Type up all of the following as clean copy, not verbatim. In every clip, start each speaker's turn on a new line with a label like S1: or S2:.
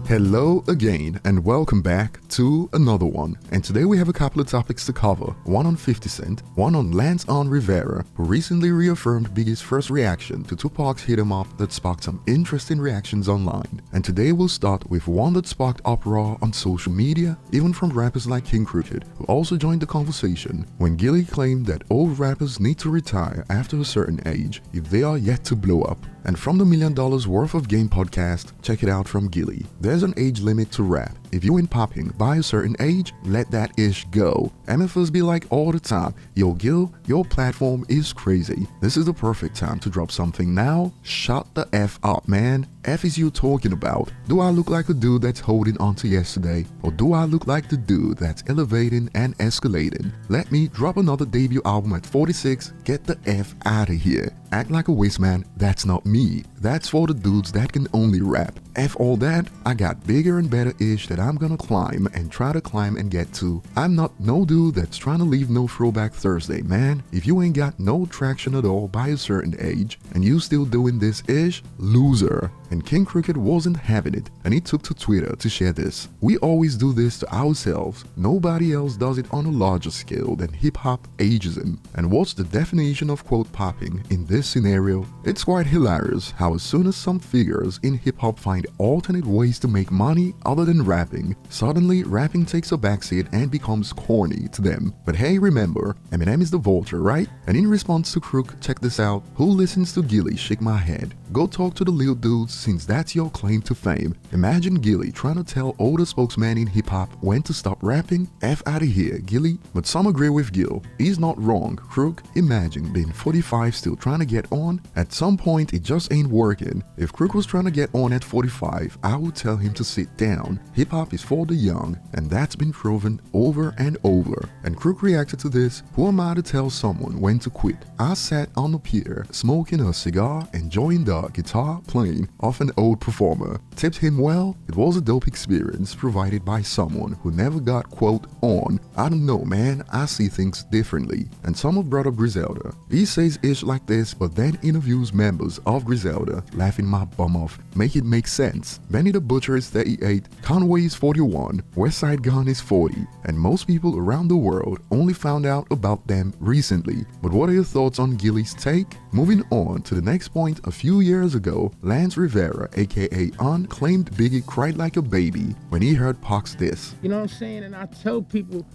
S1: Hello again and welcome back to another one. And today we have a couple of topics to cover, one on 50 Cent, one on Lance Rivera, who recently reaffirmed Biggie's first reaction to Tupac's Hit 'Em Up that sparked some interesting reactions online. And today we'll start with one that sparked uproar on social media, even from rappers like King Crook, who also joined the conversation when Gillie claimed that old rappers need to retire after a certain age if they are yet to blow up. And from the $1 Million Worth of Game podcast, check it out from Gillie. There's an age limit to rap. If you ain't popping by a certain age, let that ish go. MFers be like all the time, yo Gil, your platform is crazy. This is the perfect time to drop something now. Shut the F up, man. F is you talking about? Do I look like a dude that's holding on to yesterday? Or do I look like the dude that's elevating and escalating? Let me drop another debut album at 46, get the F out of here. Act like a waste man, that's not me. That's for the dudes that can only rap. F all that, I got bigger and better ish that I'm gonna climb and try to climb and get to. I'm not no dude that's trying to leave no throwback Thursday, man. If you ain't got no traction at all by a certain age and you still doing this ish, loser. And King Crook wasn't having it, and he took to Twitter to share this. We always do this to ourselves. Nobody else does it on a larger scale than hip-hop ageism. And what's the definition of quote popping in this scenario? It's quite hilarious how as soon as some figures in hip-hop find alternate ways to make money other than rapping, suddenly rapping takes a backseat and becomes corny to them. But hey, remember, Eminem is the vulture, right? And in response to Crook, check this out. Who listens to Gillie shake my head? Go talk to the little dudes since that's your claim to fame. Imagine Gillie trying to tell older spokesmen in hip-hop when to stop rapping. F out of here, Gillie. But some agree with Gil. He's not wrong, Crook. Imagine being 45 still trying to get on. At some point, it just ain't working. If Crook was trying to get on at 45, I would tell him to sit down. Hip-hop is for the young, and that's been proven over and over. And Crook reacted to this. Who am I to tell someone when to quit? I sat on the pier, smoking a cigar, enjoying the guitar playing of an old performer. Tipped him well. It was a dope experience provided by someone who never got quote on. I don't know, man, I see things differently. And someone brought up Griselda. He says ish like this, but then interviews members of Griselda, laughing my bum off. Make it make sense. Benny the Butcher is 38, Conway is 41, Westside Gun is 40, and most people around the world only found out about them recently. But what are your thoughts on Gillie's take? Moving on to the next point, a few years ago, Lance Rivera, aka Un, claimed Biggie cried like a baby when he heard Pac's diss.
S2: You know what I'm saying? And I tell people,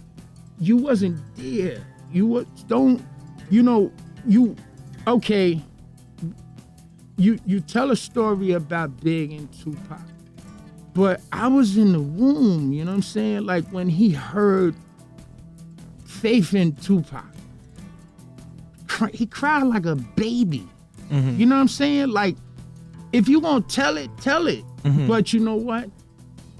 S2: you wasn't there. Okay, you tell a story about Big and Tupac, but I was in the room, you know what I'm saying? Like when he heard Faith in Tupac, he cried like a baby. Mm-hmm. You know what I'm saying? Like, if you gonna tell it, tell it. Mm-hmm. But you know what?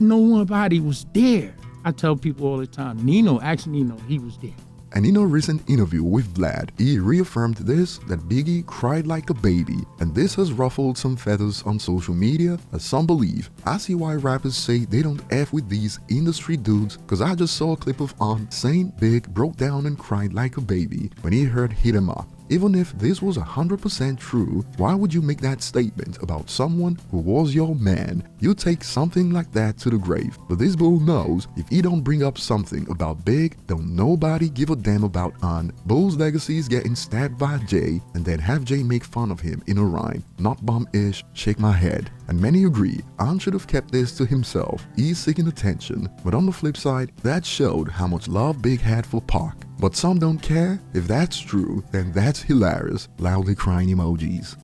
S2: Nobody was there. I tell people all the time, ask Nino, he was there.
S1: And in a recent interview with Vlad, he reaffirmed this, that Biggie cried like a baby, and this has ruffled some feathers on social media, as some believe. I see why rappers say they don't F with these industry dudes, cause I just saw a clip of saying Big broke down and cried like a baby when he heard Hit 'Em Up. Even if this was 100% true, why would you make that statement about someone who was your man? You take something like that to the grave. But this bull knows if he don't bring up something about Big, don't nobody give a damn about Un. Bull's legacy is getting stabbed by Jay and then have Jay make fun of him in a rhyme. Not bum-ish, shake my head. And many agree, Un should have kept this to himself. He's seeking attention. But on the flip side, that showed how much love Big had for Pac. But some don't care. If that's true, then that's hilarious. Loudly crying emojis.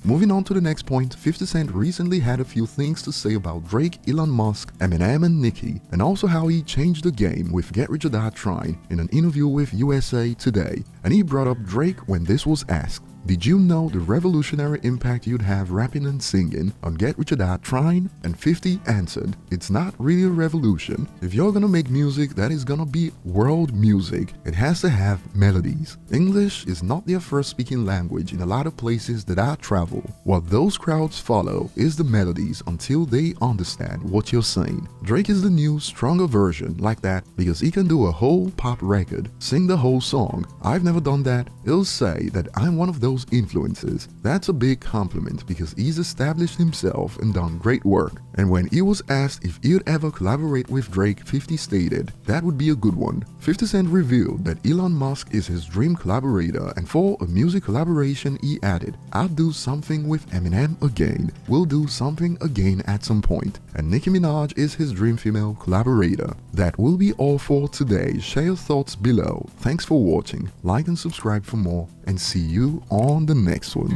S1: Moving on to the next point, 50 Cent recently had a few things to say about Drake, Elon Musk, Eminem and Nicki, and also how he changed the game with Get Rich or Die Trying in an interview with USA Today. And he brought up Drake when this was asked. Did you know the revolutionary impact you'd have rapping and singing on Get Rich or Die Trying? And 50 answered, it's not really a revolution. If you're gonna make music that is gonna be world music, it has to have melodies. English is not their first speaking language in a lot of places that I travel. What those crowds follow is the melodies until they understand what you're saying. Drake is the new, stronger version like that because he can do a whole pop record, sing the whole song. I've never done that. He'll say that I'm one of those those influences. That's a big compliment because he's established himself and done great work. And when he was asked if he'd ever collaborate with Drake, 50 stated, "That would be a good one." 50 Cent revealed that Elon Musk is his dream collaborator, and for a music collaboration he added, "I'll do something with Eminem again. We'll do something again at some point." And Nicki Minaj is his dream female collaborator. That will be all for today. Share your thoughts below. Thanks for watching. Like and subscribe for more, and see you on the next one.